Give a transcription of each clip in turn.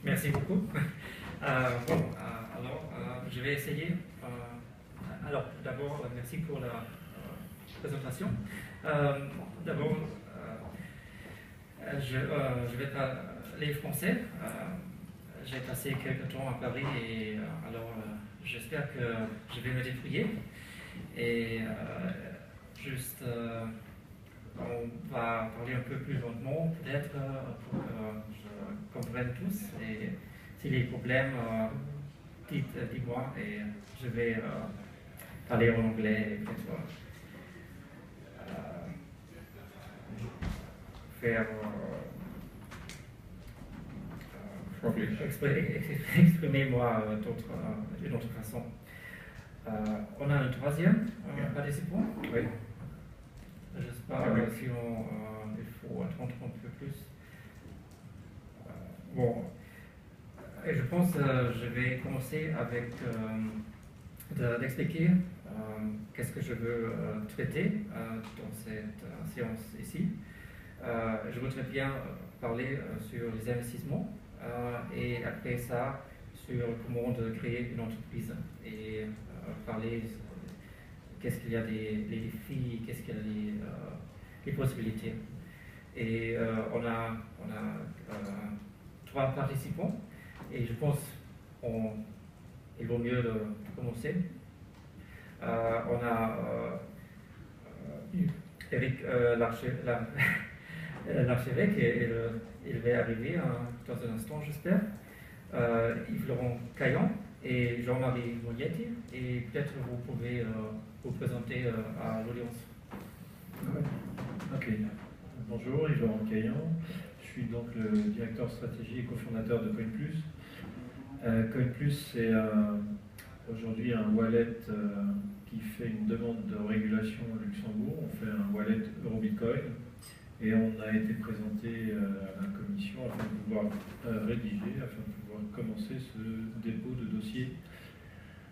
Merci beaucoup. Je vais essayer. Alors, d'abord, merci pour la présentation. D'abord, je vais parler français. J'ai passé quelques temps à Paris et j'espère que je vais me débrouiller. Et on va parler un peu plus lentement, peut-être, pour que je comprenne tous. Et s'il y a des problèmes, dites-moi et je vais parler en anglais et peut-être faire exprimer moi d'une autre façon. On a un troisième participant. Oui. Je ne sais pas si il faut attendre un peu plus. Et je pense que je vais commencer avec d'expliquer qu'est-ce que je veux traiter dans cette séance ici. Je voudrais bien parler sur les investissements et après ça sur comment de créer une entreprise et parler qu'est-ce qu'il y a des défis, qu'est-ce qu'il y a les possibilités. Et on a trois participants et je pense qu'il vaut mieux de commencer. On a Eric l'archevêque et il va arriver dans un instant, j'espère. Yves-Laurent Caillan et Jean-Marie Mognetti, et peut-être vous pouvez vous présenter à l'audience. Ok. Bonjour, Yves-Laurent Caillan. Je suis donc le directeur stratégie et cofondateur de CoinPlus. CoinPlus, c'est aujourd'hui un wallet qui fait une demande de régulation au Luxembourg. On fait un wallet Eurobitcoin et on a été présenté à la commission afin de pouvoir rédiger, afin de pouvoir commencer ce dépôt de dossier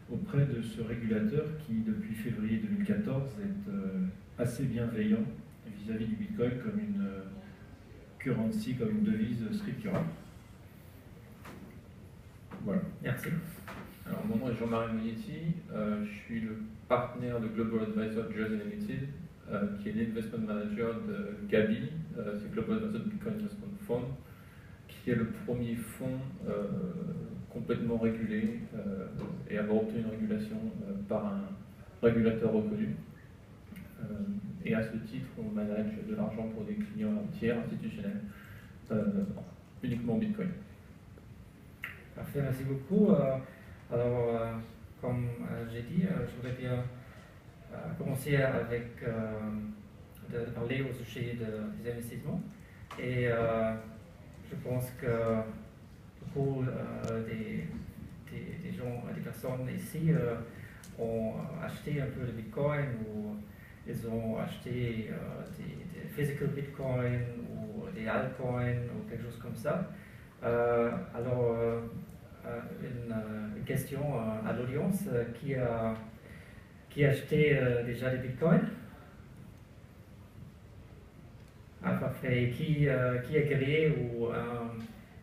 auprès de ce régulateur qui, depuis février 2014, est assez bienveillant vis-à-vis du Bitcoin comme une currency, comme une devise scripturale. Voilà. Merci. Alors, mon nom est Jean-Marie Mognetti, je suis le partenaire de Global Advisor Jersey Limited, qui est l'investment manager de Gabi, c'est Global Advisor Bitcoin Investment Fund, qui est le premier fonds complètement régulé et avoir obtenu une régulation par un régulateur reconnu. Et à ce titre, on manage de l'argent pour des clients tiers institutionnels, uniquement Bitcoin. Parfait, merci beaucoup. Comme j'ai dit, je voudrais bien commencer avec de parler au sujet des investissements. Et je pense que beaucoup des gens, des personnes ici ont acheté un peu de Bitcoin ou ils ont acheté des physical Bitcoin ou des altcoins ou quelque chose comme ça. Une question à l'audience qui a acheté déjà des bitcoins? Parfait. Qui a créé ou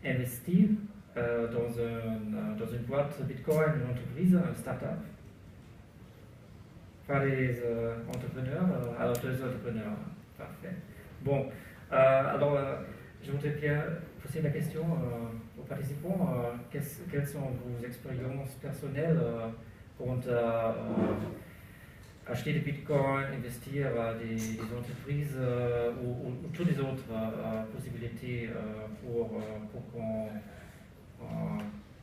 investi dans une boîte bitcoin, une entreprise, un start-up? Pas les entrepreneurs, alors deux entrepreneurs. Parfait. Bon, je voudrais bien poser la question aux participants. Quelles sont vos expériences personnelles pour acheter des bitcoins, investir à des entreprises ou toutes les autres possibilités pour qu'on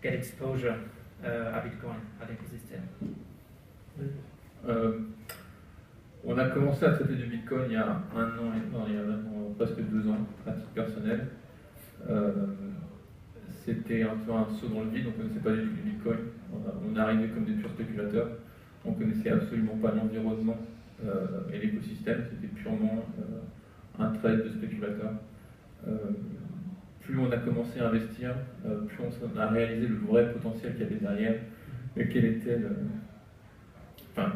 get exposure à Bitcoin, à l'écosystème? On a commencé à traiter du Bitcoin il y a il y a maintenant presque 2 ans, à titre personnel. C'était un peu un saut dans le vide, on ne connaissait pas du tout du Bitcoin. On est arrivé comme des purs spéculateurs. On ne connaissait absolument pas l'environnement et l'écosystème, c'était purement un trade de spéculateurs. Plus on a commencé à investir, plus on a réalisé le vrai potentiel qu'il y avait derrière, et quel était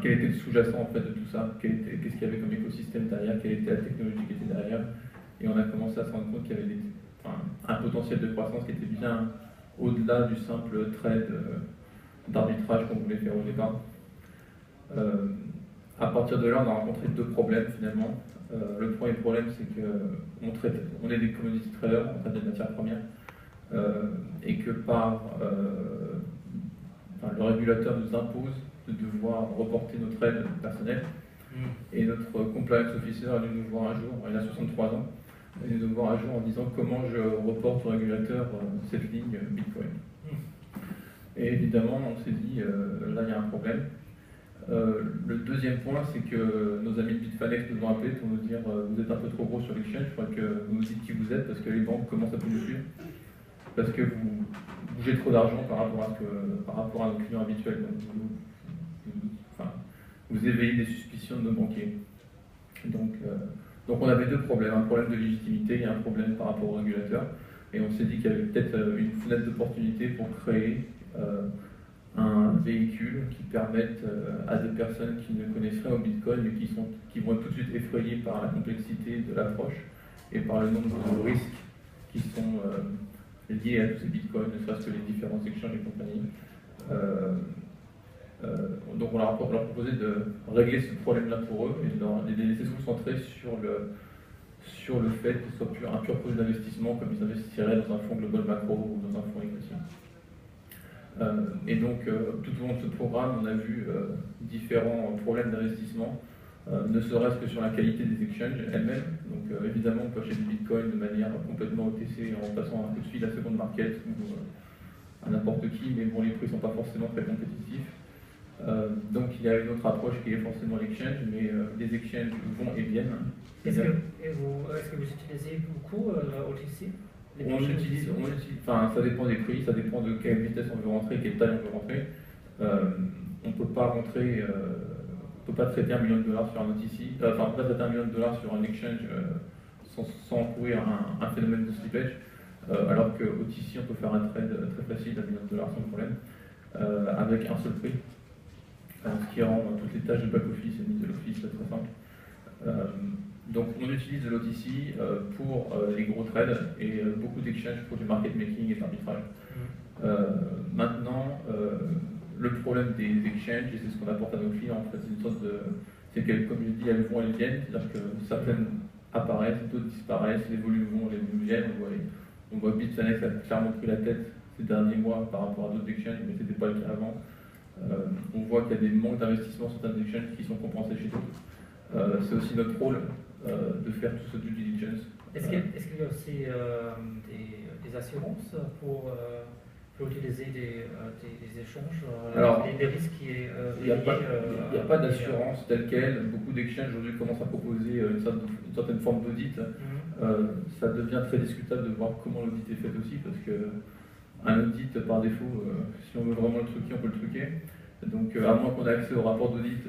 le sous-jacent en fait de tout ça, qu'est-ce qu'il y avait comme écosystème derrière, quelle était la technologie qui était derrière, et on a commencé à se rendre compte qu'il y avait un potentiel de croissance qui était bien au-delà du simple trade d'arbitrage qu'on voulait faire au départ. À partir de là, on a rencontré deux problèmes finalement. Le premier problème, c'est qu'on est des commodity traders, on traite des matières premières, et que le régulateur nous impose de devoir reporter nos trades personnels. Et notre compliance officer est venu nous voir un jour, il a 63 ans, il est venu nous voir un jour en disant comment je reporte au régulateur cette ligne Bitcoin. Et évidemment, on s'est dit, là il y a un problème. Le deuxième point, c'est que nos amis de Bitfinex nous ont appelés pour nous dire vous êtes un peu trop gros sur l'exchange, je crois que vous nous dites qui vous êtes parce que les banques commencent à plus nous suivre, parce que vous bougez trop d'argent par rapport à nos clients habituels. Vous éveillez des suspicions de nos banquiers. Donc on avait deux problèmes, un problème de légitimité et un problème par rapport au régulateur. Et on s'est dit qu'il y avait peut-être une fenêtre d'opportunité pour créer un véhicule qui permette à des personnes qui ne connaissent rien au Bitcoin mais qui vont être tout de suite effrayées par la complexité de l'approche et par le nombre de risques qui sont liés à tous ces Bitcoins, ne serait-ce que les différents exchanges et compagnie. Donc on leur proposé de régler ce problème-là pour eux et de les laisser se concentrer sur le fait que ce soit un pur projet d'investissement comme ils investiraient dans un fonds global macro ou dans un fonds equity. Et donc tout au long de ce programme, on a vu différents problèmes d'investissement, ne serait-ce que sur la qualité des exchanges elles-mêmes. Donc évidemment, on peut acheter du Bitcoin de manière complètement OTC en passant un coup de fil à Second Market ou à n'importe qui, mais bon, les prix ne sont pas forcément très compétitifs. Donc il y a une autre approche qui est forcément l'exchange, mais les exchanges vont et viennent. Est-ce que vous utilisez beaucoup OTC? On l'utilise, enfin ça dépend des prix, ça dépend de quelle vitesse on veut rentrer, quelle taille on veut rentrer. On ne peut pas rentrer, on peut pas traiter $1 million sur un OTC, enfin on peut pas traiter $1 million sur un exchange sans courir un phénomène de slippage, alors que OTC on peut faire un trade très facile $1 million sans problème, avec un seul prix. Ce qui rend toutes les tâches de back-office et middle office très simple. Donc on utilise l'OTC pour les gros trades et beaucoup d'exchanges pour du market making et de l'arbitrage. Maintenant, le problème des exchanges, et c'est ce qu'on apporte à nos clients, en fait, c'est une sorte de... C'est que, comme je dis, elles vont, elles viennent, c'est-à-dire que certaines apparaissent, d'autres disparaissent, les volumes vont, les volumes viennent. On voit Bitfinex a clairement pris la tête ces derniers mois par rapport à d'autres exchanges, mais ce n'était pas le cas avant. On voit qu'il y a des manques d'investissement sur certains exchanges qui sont compensés chez d'autres. C'est aussi notre rôle de faire tout ce due diligence. Est-ce qu'il y a aussi des assurances pour utiliser des échanges, alors, des risques qui est il n'y a pas d'assurance telle quelle. Beaucoup d'exchanges aujourd'hui commencent à proposer une certaine forme d'audit. Ça devient très discutable de voir comment l'audit est fait aussi, parce que un audit, par défaut, si on veut vraiment le truquer, on peut le truquer. Donc, à moins qu'on ait accès au rapport d'audit,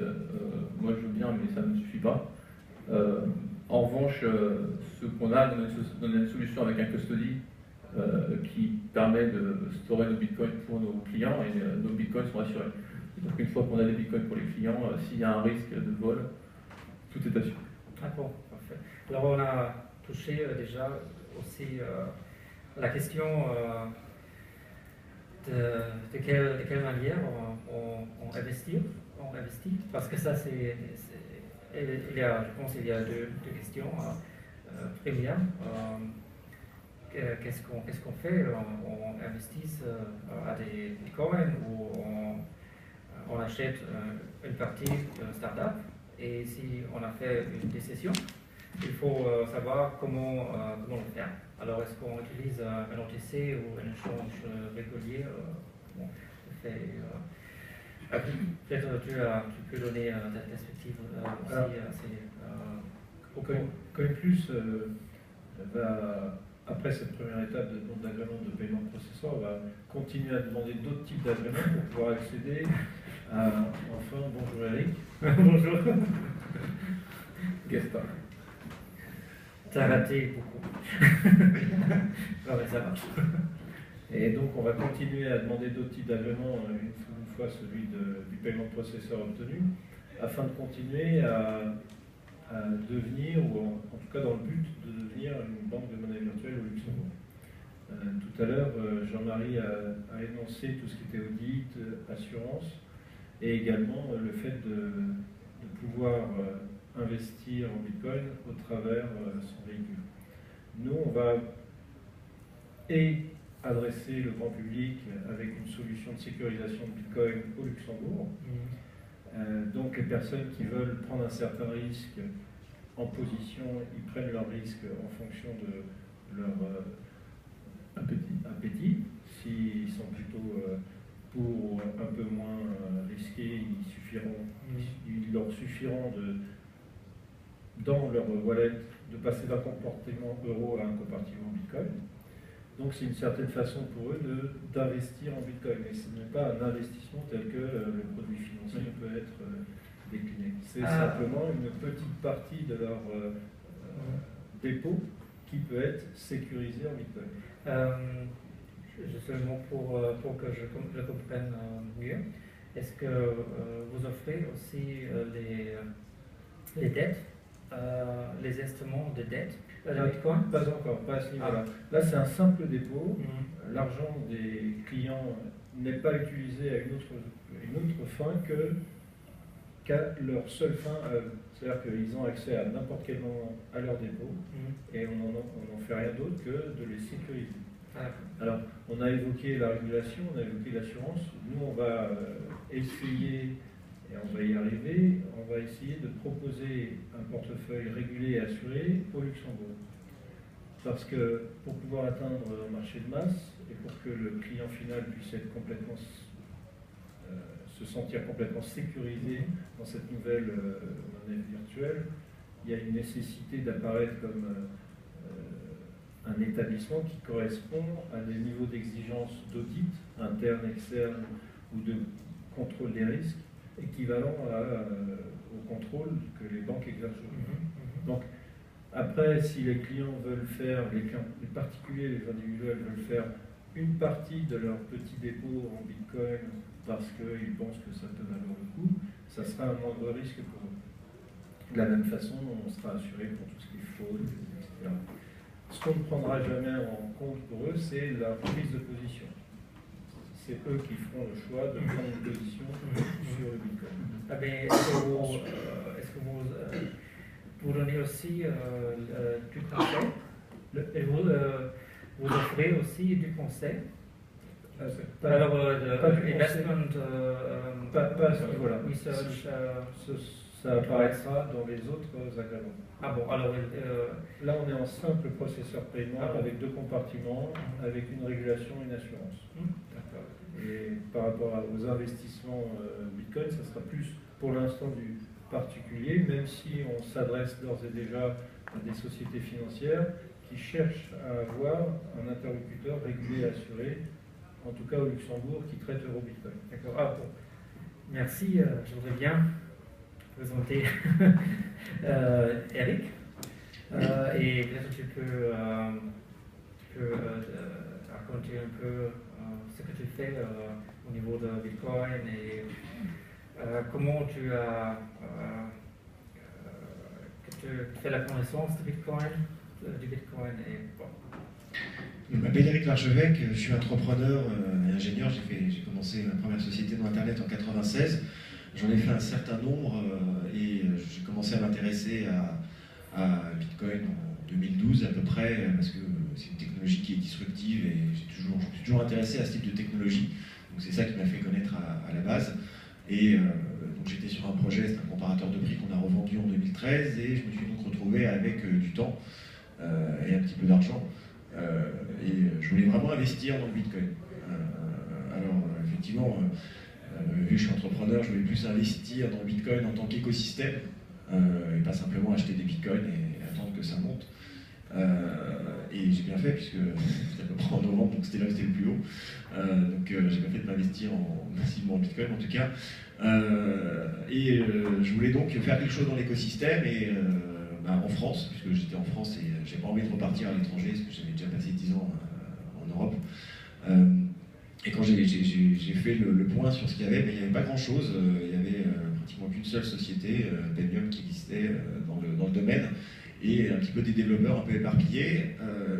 moi je veux bien, mais ça ne suffit pas. En revanche, ce qu'on a, on a une solution avec un custody qui permet de storer nos bitcoins pour nos clients et nos bitcoins sont assurés. Donc, une fois qu'on a des bitcoins pour les clients, s'il y a un risque de vol, tout est assuré. D'accord, parfait. Alors, on a touché déjà aussi la question. De quelle manière on investit, parce que ça je pense qu'il y a deux questions. Première, qu'est-ce qu'on fait? On investit à des bitcoins ou on achète une partie de start-up, et si on a fait une décision, il faut savoir comment le faire. Alors, est-ce qu'on utilise un OTC ou un échange régulier? Peut-être tu peux donner ta perspective aussi. CoinPlus va, après cette première étape de nombre d'agréments de paiement de processeur, va continuer à demander d'autres types d'agréments pour pouvoir accéder à... Enfin, bonjour Eric. Bonjour. Gaspard. T'as raté beaucoup. Non, mais ça marche. Et donc on va continuer à demander d'autres types d'agréments une fois celui du paiement de processeur obtenu, afin de continuer à devenir, ou en tout cas dans le but de devenir une banque de monnaie virtuelle au Luxembourg. tout à l'heure, Jean-Marie a énoncé tout ce qui était audit, assurance, et également le fait de pouvoir investir en Bitcoin au travers son véhicule. Nous, on va adresser le grand public avec une solution de sécurisation de Bitcoin au Luxembourg. Donc les personnes qui veulent prendre un certain risque en position, ils prennent leur risque en fonction de leur appétit. S'ils sont plutôt pour un peu moins risqués, il leur suffiront dans leur wallet de passer d'un compartiment euro à un compartiment Bitcoin. Donc c'est une certaine façon pour eux d'investir en Bitcoin. Mais ce n'est pas un investissement tel que le produit financier peut être décliné. C'est simplement une petite partie de leur dépôt qui peut être sécurisé en Bitcoin. Justement pour que je comprenne mieux, est-ce que vous offrez aussi les dettes, les instruments de dette de Bitcoin? Pas encore, pas à ce niveau-là. Là, c'est un simple dépôt. L'argent des clients n'est pas utilisé à une autre fin qu'à leur seule fin. C'est-à-dire qu'ils ont accès à n'importe quel moment à leur dépôt et on n'en fait rien d'autre que de les sécuriser. Alors, on a évoqué la régulation, on a évoqué l'assurance. Nous, on va essayer, et on va y arriver, on va essayer de proposer un portefeuille régulé et assuré au Luxembourg. Parce que pour pouvoir atteindre un marché de masse et pour que le client final puisse être complètement, se sentir complètement sécurisé dans cette nouvelle monnaie virtuelle, il y a une nécessité d'apparaître comme un établissement qui correspond à des niveaux d'exigence d'audit, interne, externe, ou de contrôle des risques, équivalent au contrôle que les banques exercent aujourd'hui. Donc, après, si les clients veulent faire, les particuliers, les individuels veulent faire une partie de leur petit dépôt en Bitcoin parce qu'ils pensent que ça peut valoir le coup, ça sera un moindre risque pour eux. De la même façon, on sera assuré pour tout ce qui est fraude, etc. Ce qu'on ne prendra jamais en compte pour eux, c'est la prise de position. C'est eux qui feront le choix de prendre une position sur le Bitcoin. Ah ben, est-ce que vous donnez aussi du conseil? Et vous offrez aussi du conseil? Alors, investment, pas à ce niveau-là. Research, ça apparaîtra dans les autres agréments. Ah bon, alors... là, on est en simple processeur paiement avec deux compartiments, avec une régulation et une assurance. D'accord. Et par rapport aux investissements Bitcoin, ça sera plus pour l'instant du particulier, même si on s'adresse d'ores et déjà à des sociétés financières qui cherchent à avoir un interlocuteur régulé et assuré, en tout cas au Luxembourg, qui traite Euro-Bitcoin. D'accord. Ah bon. Merci, je voudrais bien présenter Eric. Et peut-être tu peux raconter un peu ce que tu fais au niveau de Bitcoin et comment tu as fait la connaissance du Bitcoin et bon. Je m'appelle Eric Larchevêque, je suis entrepreneur et ingénieur. J'ai commencé ma première société dans Internet en 96. J'en ai fait un certain nombre et j'ai commencé à m'intéresser à Bitcoin en 2012 à peu près, parce que c'est une technologie qui est disruptive et je me suis toujours intéressé à ce type de technologie. Donc c'est ça qui m'a fait connaître à la base. Et donc j'étais sur un projet, c'est un comparateur de prix qu'on a revendu en 2013 et je me suis donc retrouvé avec du temps et un petit peu d'argent. Et je voulais vraiment investir dans le Bitcoin. Alors effectivement, vu que je suis entrepreneur, je voulais plus investir dans le Bitcoin en tant qu'écosystème et pas simplement acheter des Bitcoins et attendre que ça monte. Et j'ai bien fait puisque c'était à peu près en novembre, donc c'était là où c'était le plus haut. Donc j'ai bien fait de m'investir massivement en Bitcoin en tout cas. Et je voulais donc faire quelque chose dans l'écosystème et en France, puisque j'étais en France et j'ai pas envie de repartir à l'étranger parce que j'avais déjà passé 10 ans en Europe. Et quand j'ai fait le point sur ce qu'il y avait, il n'y avait pas grand-chose. Il y avait pratiquement qu'une seule société, Paymium, qui existait dans le domaine. et un petit peu des développeurs un peu éparpillés.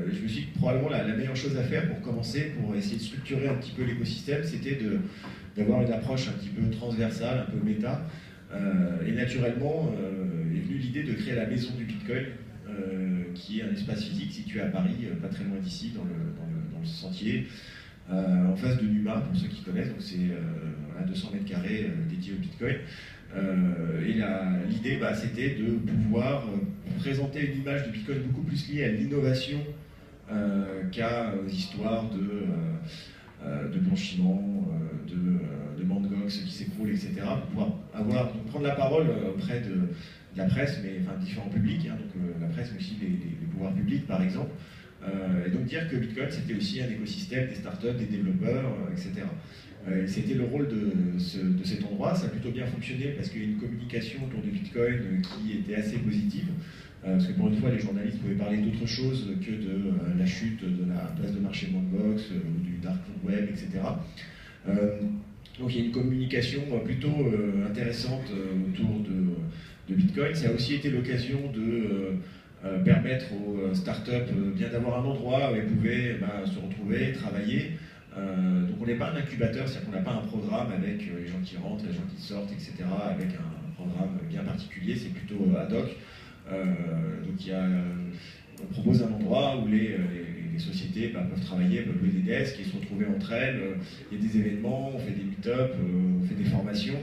Je me suis dit que probablement la meilleure chose à faire pour commencer, pour essayer de structurer un petit peu l'écosystème, c'était d'avoir une approche un petit peu transversale, un peu méta. Et naturellement est venue l'idée de créer la maison du Bitcoin, qui est un espace physique situé à Paris, pas très loin d'ici, dans le Sentier, en face de Numa, pour ceux qui connaissent. Donc c'est à 200 mètres carrés dédié au Bitcoin. Et l'idée, c'était de pouvoir présenter une image de Bitcoin beaucoup plus liée à l'innovation qu'à histoires de blanchiment, de Mt. Gox qui s'écroule, etc. Pour pouvoir prendre la parole auprès de la presse, mais enfin différents publics, donc la presse, mais aussi les pouvoirs publics, par exemple. Et donc dire que Bitcoin, c'était aussi un écosystème, des startups, des développeurs, etc. C'était le rôle de cet endroit. Ça a plutôt bien fonctionné parce qu'il y a une communication autour de Bitcoin qui était assez positive. Parce que pour une fois, les journalistes pouvaient parler d'autre chose que de la chute de la place de marché de Mt. Gox, du dark web, etc. Donc il y a une communication plutôt intéressante autour de Bitcoin. Ça a aussi été l'occasion de permettre aux startups bien d'avoir un endroit où elles pouvaient se retrouver, travailler. Donc on n'est pas un incubateur, c'est-à-dire qu'on n'a pas un programme avec les gens qui rentrent, les gens qui sortent, etc., avec un programme bien particulier, c'est plutôt ad hoc. Donc on propose un endroit où les sociétés peuvent travailler, peuvent louer des desks et se retrouver entre elles. Il y a des événements, on fait des meet-up, on fait des formations.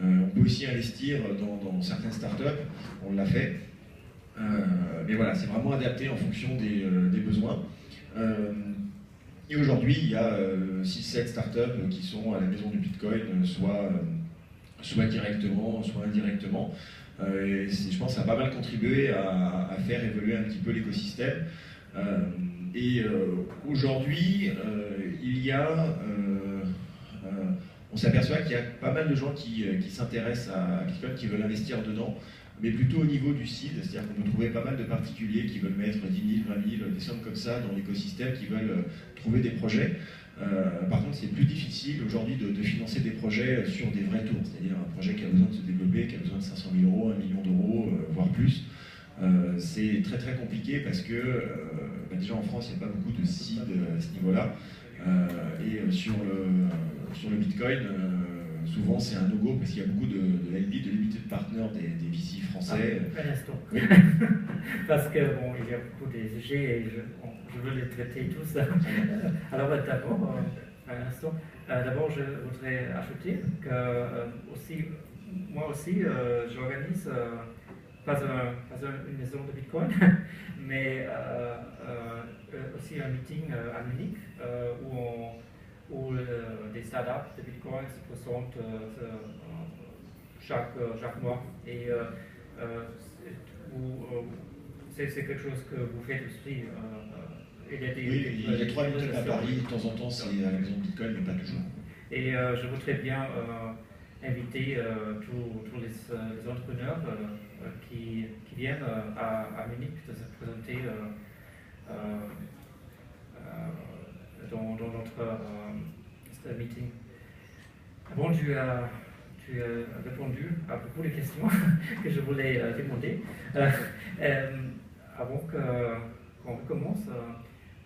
On peut aussi investir dans certaines startups, on l'a fait. Mais voilà, c'est vraiment adapté en fonction des besoins. Et aujourd'hui, il y a 6-7 startups qui sont à la maison du Bitcoin, soit directement, soit indirectement. Et je pense que ça a pas mal contribué à faire évoluer un petit peu l'écosystème. Aujourd'hui, on s'aperçoit qu'il y a pas mal de gens qui s'intéressent à Bitcoin, qui veulent investir dedans, mais plutôt au niveau du seed, c'est-à-dire qu'on peut trouver pas mal de particuliers qui veulent mettre 10 000, 20 000, des sommes comme ça dans l'écosystème, qui veulent trouver des projets. Par contre, c'est plus difficile aujourd'hui de financer des projets sur des vrais tours, c'est-à-dire un projet qui a besoin de se développer, qui a besoin de 500 000 €, 1 million d'euros, voire plus. C'est très très compliqué parce que déjà en France, il n'y a pas beaucoup de seed à ce niveau-là. Et sur le Bitcoin, souvent c'est un no-go parce qu'il y a beaucoup de LP, de limited partners des VC français. Un instant. Oui. Parce que bon, il y a beaucoup de sujets et je veux les traiter tous. Alors d'abord, un instant. D'abord, je voudrais ajouter que moi aussi, j'organise pas une maison de Bitcoin, mais aussi un meeting à Munich où des startups de Bitcoin se présentent chaque mois. Et c'est quelque chose que vous faites aussi. Oui, il y a 3 meetups à Paris, de temps en temps c'est à la maison de Bitcoin, mais pas toujours. Et je voudrais bien inviter tous les entrepreneurs qui viennent à Munich de se présenter dans notre meeting. Bon, tu as répondu à beaucoup de questions que je voulais demander. Avant qu'on recommence,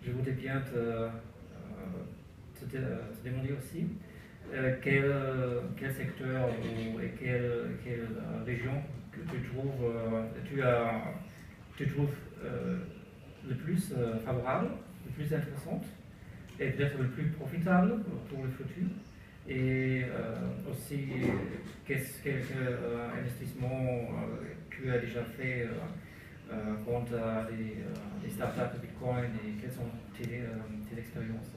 je voudrais bien te demander aussi quel secteur et quelle région que tu trouves le plus favorable, le plus intéressante et peut-être le plus profitable pour le futur. Et aussi, quel investissement tu as déjà fait contre les startups de Bitcoin et quelles sont tes expériences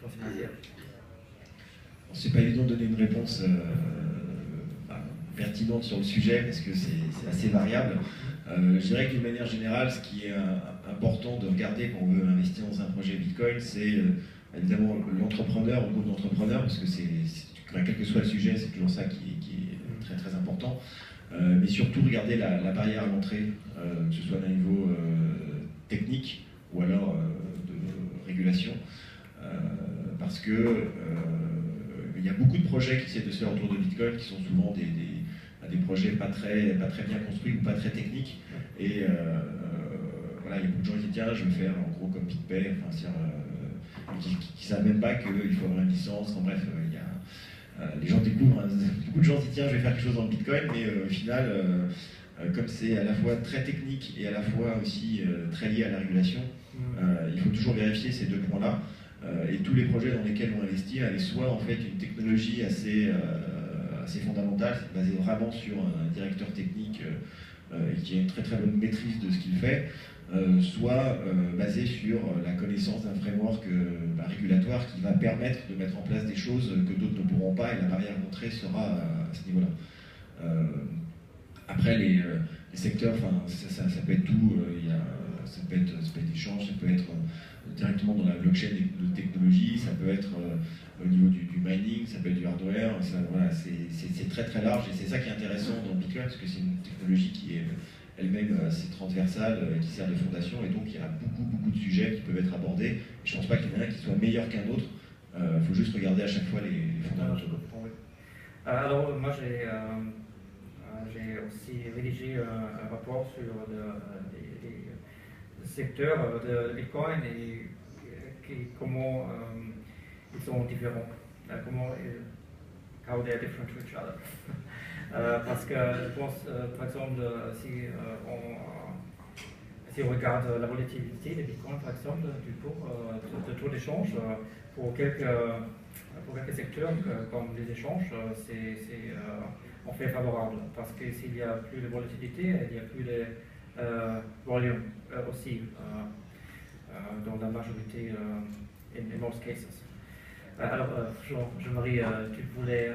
dans cette matière? C'est pas évident de donner une réponse pertinente sur le sujet parce que c'est assez variable. Je dirais que d'une manière générale, ce qui est important de regarder quand on veut investir dans un projet Bitcoin, c'est évidemment l'entrepreneur, le groupe d'entrepreneurs, parce que quel que soit le sujet, c'est toujours ça qui est très très important. Mais surtout regarder la barrière à l'entrée, que ce soit d'un niveau technique ou alors de régulation, parce que il y a beaucoup de projets qui essaient de se faire autour de Bitcoin, qui sont souvent des projets pas très bien construits ou pas très techniques. Et voilà, il y a beaucoup de gens qui disent tiens, je veux faire en gros comme BitPay, qui ne savent même pas qu'il faut avoir une licence. En bref, les gens découvrent, beaucoup de gens se disent tiens, je vais faire quelque chose dans le Bitcoin, mais au final, comme c'est à la fois très technique et à la fois aussi très lié à la régulation, il faut toujours vérifier ces deux points-là. Et tous les projets dans lesquels on investit avaient soit en fait une technologie assez fondamentale, basée vraiment sur un directeur technique qui a une très bonne maîtrise de ce qu'il fait, soit basé sur la connaissance d'un framework régulatoire qui va permettre de mettre en place des choses que d'autres ne pourront pas, et la barrière d'entrée sera à ce niveau-là. Après, les secteurs, ça peut être tout, ça peut être échange, ça peut être directement dans la blockchain de technologie, ça peut être au niveau du mining, ça peut être du hardware, voilà, c'est très large, et c'est ça qui est intéressant dans le Bitcoin, parce que c'est une technologie qui est elle-même assez transversale, qui sert de fondation, et donc il y a beaucoup de sujets qui peuvent être abordés. Je ne pense pas qu'il y en ait un qui soit meilleur qu'un autre, il faut juste regarder à chaque fois les fondamentaux. Alors moi j'ai aussi rédigé un rapport sur les secteurs de Bitcoin et comment ils sont différents, how they are different to each other. Parce que je pense, par exemple, si on regarde la volatilité des bitcoins, par exemple, du cours de taux d'échange, pour quelques secteurs comme les échanges, c'est en fait favorable, parce que s'il n'y a plus de volatilité, il n'y a plus de volume aussi dans la majorité, in most cases. Alors, Jean-Marie, tu voulais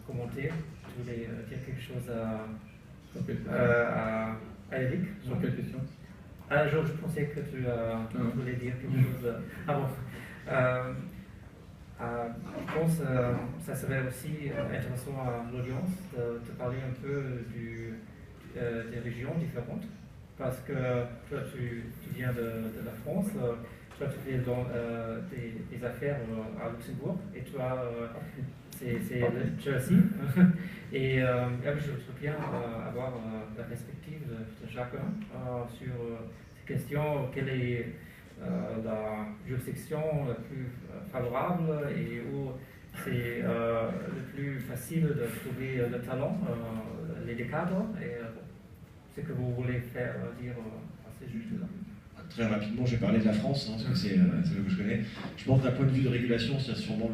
commenter, tu voulais dire quelque chose à Eric? Sur quelle question? Je pensais que tu voulais dire quelque chose avant. Je pense que ça serait aussi intéressant à l'audience de parler un peu des régions différentes, parce que toi tu viens de la France, toi tu fais des affaires à Luxembourg, et toi c'est le Jersey. Et je voudrais bien avoir la perspective de chacun sur ces questions. Quelle est la juridiction la plus favorable et où c'est le plus facile de trouver le talent, les cadres, et ce que vous voulez faire dire à ces juges-là. Très rapidement, je vais parler de la France, parce que c'est là que je connais. Je pense d'un point de vue de régulation, c'est sûrement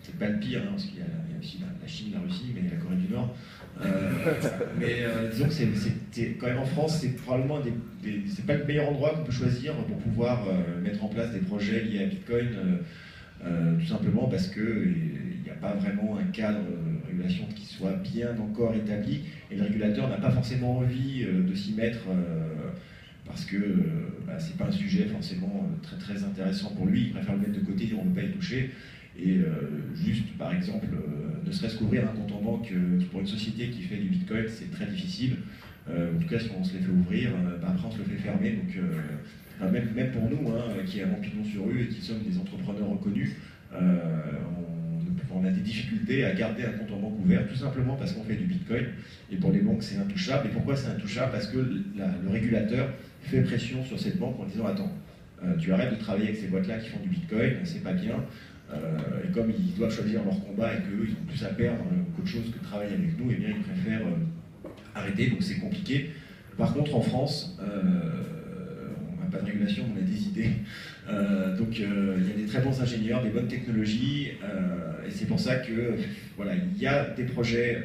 c'est pas le pire, parce qu'il y a aussi la Chine, la Russie, mais la Corée du Nord. Mais disons que c'est quand même en France, c'est probablement c'est pas le meilleur endroit qu'on peut choisir pour pouvoir mettre en place des projets liés à Bitcoin, tout simplement parce qu'il n'y a pas vraiment un cadre de régulation qui soit bien encore établi, et le régulateur n'a pas forcément envie de s'y mettre parce que c'est pas un sujet forcément très intéressant pour lui. Il préfère le mettre de côté, dire on ne peut pas y toucher. Et juste, par exemple, ne serait-ce qu'ouvrir un compte en banque pour une société qui fait du Bitcoin, c'est très difficile. En tout cas, si on se les fait ouvrir, après on se le fait fermer. Donc, même pour nous, qui avons pignon sur rue et qui sommes des entrepreneurs reconnus, on a des difficultés à garder un compte en banque ouvert, tout simplement parce qu'on fait du Bitcoin. Et pour les banques, c'est intouchable. Et pourquoi c'est intouchable? Parce que le régulateur fait pression sur cette banque en disant attends, tu arrêtes de travailler avec ces boîtes-là qui font du Bitcoin, c'est pas bien. Et comme ils doivent choisir leur combat et qu'eux, ils ont plus à perdre qu'autre chose que de travailler avec nous, eh bien ils préfèrent arrêter, donc c'est compliqué. Par contre, en France, on n'a pas de régulation, on a des idées. Donc il y a des très bons ingénieurs, des bonnes technologies, et c'est pour ça que voilà, il y a des projets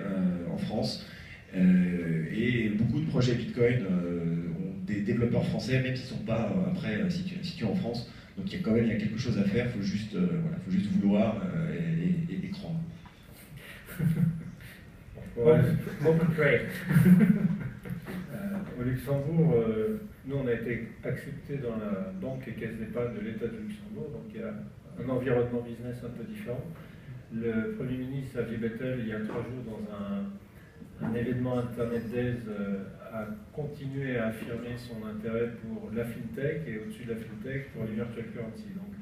en France, et beaucoup de projets Bitcoin ont des développeurs français, même s'ils ne sont pas après situés en France. Donc il y a quelque chose à faire, il faut juste vouloir et croire. Au Luxembourg, nous on a été acceptés dans la banque et caisse d'épargne de l'État du Luxembourg, donc il y a un environnement business un peu différent. Le Premier ministre Xavier Bettel, il y a 3 jours, dans un événement Internet Days, a continué à affirmer son intérêt pour la FinTech et au-dessus de la FinTech pour les virtual currency. Donc,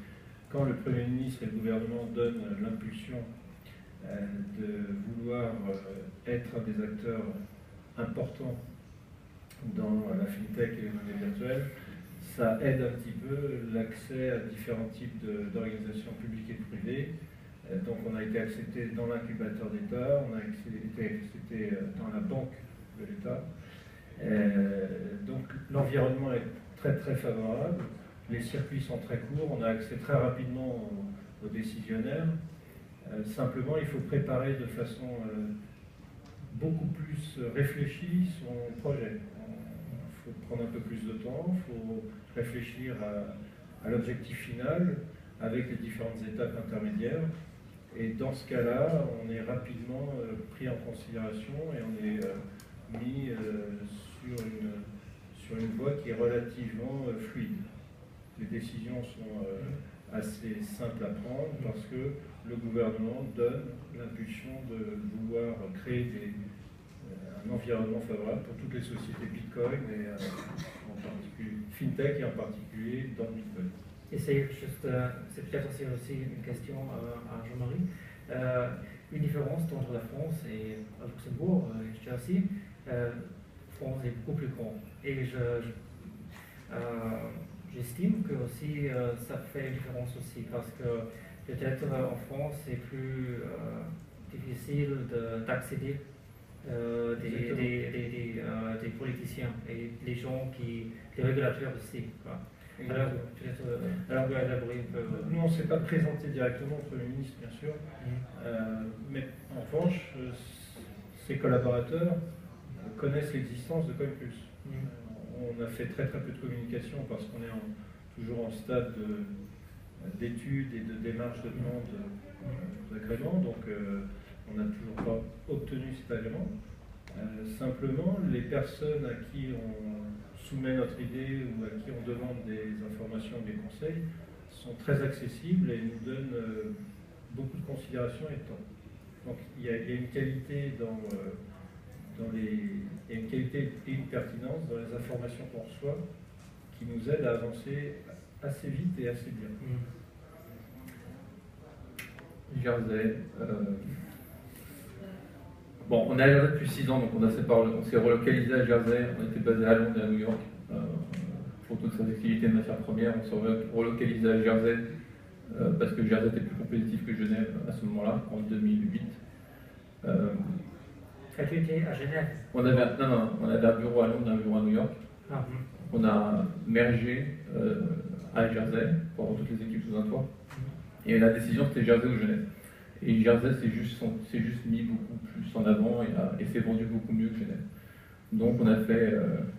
quand le Premier ministre et le gouvernement donnent l'impulsion de vouloir être un des acteurs importants dans la FinTech et les monnaies virtuelles, ça aide un petit peu l'accès à différents types d'organisations publiques et privées. Donc on a été accepté dans l'incubateur d'État, on a été accepté dans la banque de l'État. Donc l'environnement est très très favorable, les circuits sont très courts, on a accès très rapidement aux décisionnaires. Simplement, il faut préparer de façon beaucoup plus réfléchie son projet. Il faut prendre un peu plus de temps, il faut réfléchir à l'objectif final avec les différentes étapes intermédiaires. Et dans ce cas-là, on est rapidement pris en considération et on est mis sur une voie qui est relativement fluide. Les décisions sont assez simples à prendre parce que le gouvernement donne l'impulsion de vouloir créer un environnement favorable pour toutes les sociétés Bitcoin et en particulier FinTech et en particulier dans le Bitcoin. Et c'est peut-être aussi une question à Jean-Marie. Une différence entre la France et Luxembourg et Jersey. France est beaucoup plus grande. Et j'estime que aussi ça fait une différence aussi parce que peut-être en France c'est plus difficile d'accéder des politiciens et les gens les régulateurs aussi. Quoi. Alors, peut-être vous élaborer un peu. Nous, on ne s'est pas présenté directement au Premier ministre, bien sûr, mais en revanche, ses collaborateurs connaissent l'existence de CoinPlus. On a fait très très peu de communication parce qu'on est toujours en stade d'études et de démarches de demande d'agrément, donc on n'a toujours pas obtenu cet agrément. Simplement, les personnes à qui on soumet notre idée ou à qui on demande des informations, des conseils, sont très accessibles et nous donnent beaucoup de considération et de temps. Donc il y a une qualité il y a une qualité et une pertinence dans les informations qu'on reçoit qui nous aident à avancer assez vite et assez bien. Jersey. Bon, on est à Jersey depuis 6 ans, donc on s'est relocalisé à Jersey, on était basé à Londres et à New York pour toutes ces activités de matières premières. On s'est relocalisé à Jersey parce que Jersey était plus compétitif que Genève à ce moment-là, en 2008. Tu étais à Genève? On avait un bureau à Londres et un bureau à New York. On a mergé à Jersey pour avoir toutes les équipes sous un toit. Et la décision c'était Jersey ou Genève. Et Jersey s'est juste mis beaucoup plus en avant et s'est vendu beaucoup mieux que Genève. Donc on a fait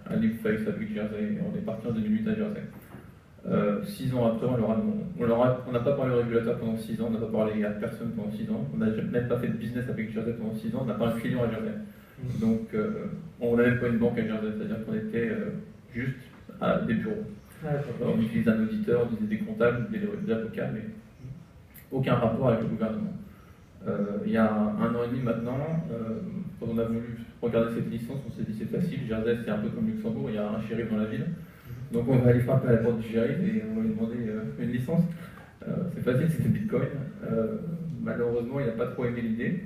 un leap face avec Jersey et on est parti en 2008 à Jersey. 6 ans après, on n'a pas parlé au régulateur pendant 6 ans, on n'a pas parlé à personne pendant 6 ans, on n'a même pas fait de business avec Jersey pendant 6 ans, on n'a pas un client à Jersey. Donc on n'a même pas une banque à Jersey, c'est-à-dire qu'on était juste à des bureaux. On utilisait un auditeur, on utilisait des comptables, des avocats, mais aucun rapport avec le gouvernement. Il y a 1 an et demi maintenant, quand on a voulu regarder cette licence, on s'est dit c'est facile, Jersey c'est un peu comme Luxembourg, il y a un shérif dans la ville. Donc on va aller frapper à la porte du shérif et on va lui demander une licence. C'est facile, c'était Bitcoin. Malheureusement, il n'a pas trop aimé l'idée.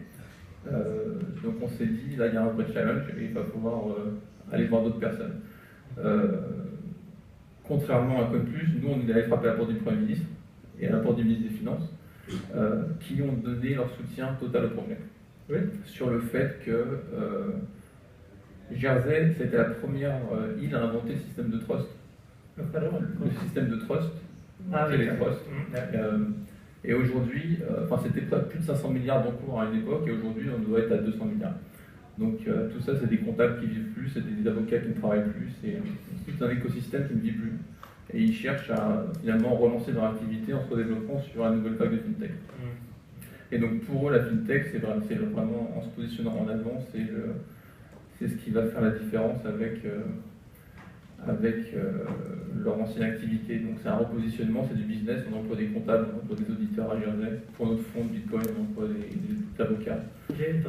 Donc on s'est dit, là il y a un vrai challenge et il va falloir aller voir d'autres personnes. Contrairement à CoinPlus, nous on est allé frapper à la porte du Premier ministre et à la porte du ministre des Finances, qui ont donné leur soutien total au projet. Oui. Sur le fait que Jersey, c'était la première île à inventer le système de trust. Le système de trust, c'est les trusts. Et aujourd'hui, c'était plus de 500 milliards d'encours à une époque, et aujourd'hui, on doit être à 200 milliards. Donc tout ça, c'est des comptables qui vivent plus, c'est des avocats qui ne travaillent plus, c'est tout un écosystème qui ne vit plus. Et ils cherchent à finalement relancer leur activité en se développant sur la nouvelle vague de FinTech. Et donc pour eux, la FinTech, c'est vraiment en se positionnant en avant, c'est ce qui va faire la différence avec leur ancienne activité. Donc c'est un repositionnement, c'est du business, on emploie des comptables, on emploie des auditeurs à Jersey. Pour notre fonds de Bitcoin, on emploie des avocats. J'ai une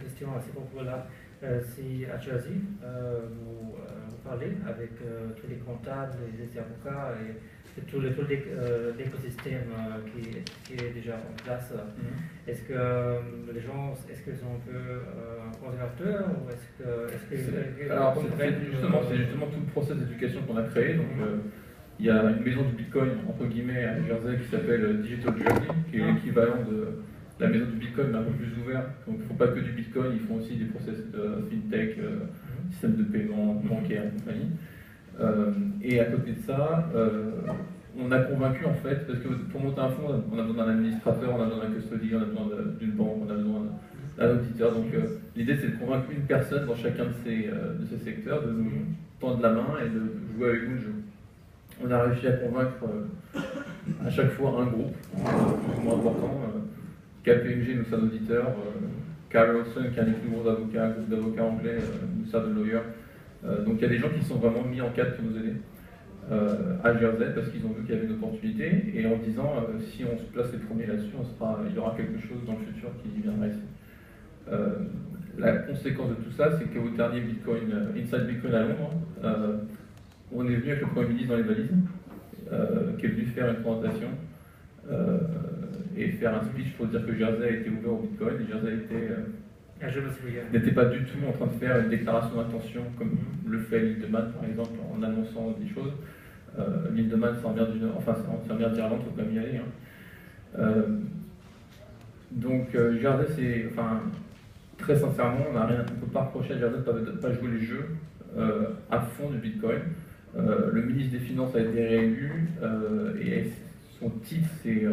question à ce propos-là. Si à Jersey, vous parlez avec tous les comptables et les avocats, et tout l'écosystème qui est déjà en place. Est-ce que les gens, est-ce qu'ils sont un peu conservateurs ou Alors, c'est justement tout le process d'éducation qu'on a créé. Donc, il y a une maison du Bitcoin, entre guillemets, à Jersey qui s'appelle Digital Journey, qui est l'équivalent de la maison du Bitcoin, mais un peu plus ouvert. Donc, ils ne font pas que du Bitcoin, ils font aussi des process de fintech, système de paiement, bancaire et compagnie. Et à côté de ça, on a convaincu en fait, parce que pour monter un fonds, on a besoin d'un administrateur, on a besoin d'un custody, on a besoin d'une banque, on a besoin d'un auditeur. Donc l'idée c'est de convaincre une personne dans chacun de ces secteurs de nous tendre la main et de jouer avec nous le jeu. On a réussi à convaincre à chaque fois un groupe, plus ou moins important. KPMG nous sert d'auditeur, Carl Olson qui est un des plus gros avocats, un groupe d'avocats anglais, nous sert de lawyer. Donc il y a des gens qui sont vraiment mis en cadre pour nous aider à Jersey parce qu'ils ont vu qu'il y avait une opportunité et en disant si on se place les premiers là-dessus, il y aura quelque chose dans le futur qui viendra ici. La conséquence de tout ça, c'est qu'au dernier Bitcoin, Inside Bitcoin à Londres, on est venu avec le Premier ministre dans les valises, qui est venu faire une présentation et faire un speech pour dire que Jersey a été ouvert au Bitcoin et Jersey n'était pas du tout en train de faire une déclaration d'intention comme le fait Lindemann par exemple en annonçant des choses. Lindemann c'est en mer du Nord, enfin c'est en mer d'Irlande, il faut quand même y aller. Donc Jersey c'est, enfin très sincèrement, on ne peut pas reprocher à Jersey de ne pas jouer les jeux à fond du Bitcoin. Le ministre des Finances a été réélu et son titre c'est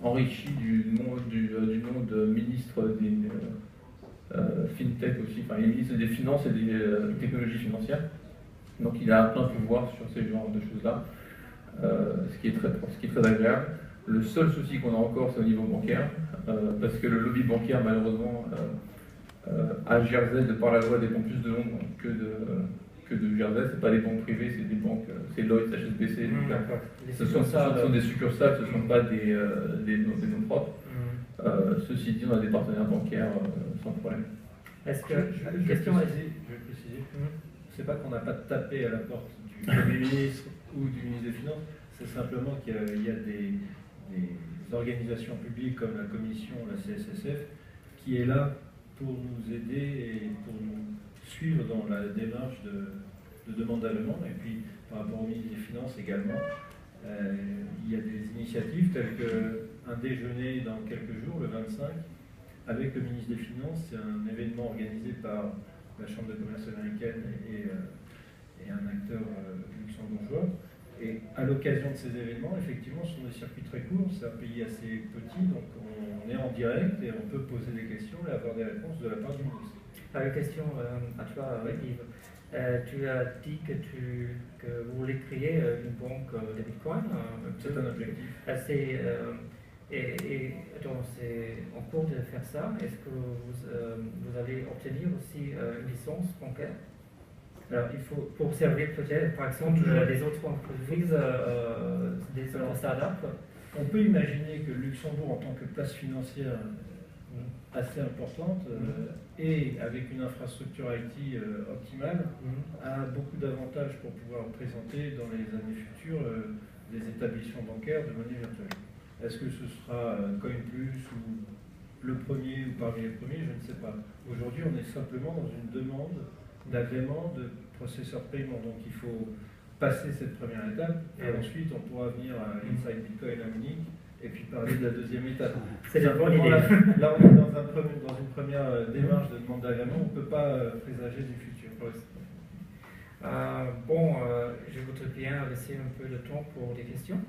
enrichi du nom de ministre des FinTech aussi, enfin il est ministre des Finances et des technologies financières. Donc il a plein pouvoir sur ces genres de choses-là, ce qui est très agréable. Le seul souci qu'on a encore, c'est au niveau bancaire, parce que le lobby bancaire, malheureusement, à Jersey, de par la loi, dépend plus de Londres que de Jersey. C'est pas des banques privées, c'est des banques, c'est Lloyds, HSBC. Ce sont des succursales, ce ne sont pas des noms propres. Ceci dit, on a des partenaires bancaires sans problème. Est-ce que je vais préciser, c'est pas qu'on n'a pas tapé à la porte du Premier ministre ou du ministre des Finances, c'est simplement qu'il y a des organisations publiques comme la Commission, la CSSF, qui est là pour nous aider et pour nous suivre dans la démarche de demande d'agrément. Et puis, par rapport au ministre des Finances également, il y a des initiatives telles qu'un déjeuner dans quelques jours, le 25, avec le ministre des Finances. C'est un événement organisé par la Chambre de commerce américaine et un acteur luxembourgeois. Et à l'occasion de ces événements, effectivement, ce sont des circuits très courts, c'est un pays assez petit, donc on est en direct et on peut poser des questions et avoir des réponses de la part du ministre. Une question à toi, Yves. Tu as dit que vous voulez créer une banque de Bitcoin. C'est un objectif. Donc c'est en cours de faire ça. Est-ce que vous allez obtenir aussi une licence bancaire? Alors, il faut pour observer peut-être, par exemple, des autres entreprises, des autres startups. On peut imaginer que Luxembourg, en tant que place financière assez importante et avec une infrastructure IT optimale, a beaucoup d'avantages pour pouvoir présenter dans les années futures des établissements bancaires de monnaie virtuelle. Est-ce que ce sera CoinPlus ou le premier ou parmi les premiers, je ne sais pas. Aujourd'hui, on est simplement dans une demande d'agrément de processeur de paiement. Donc il faut passer cette première étape et ensuite on pourra venir à Inside Bitcoin à Munich et puis parler de la deuxième étape. C'est la bonne idée. Là on est dans une première démarche de demande d'agrément, on ne peut pas présager du futur. Je voudrais bien laisser un peu de temps pour des questions.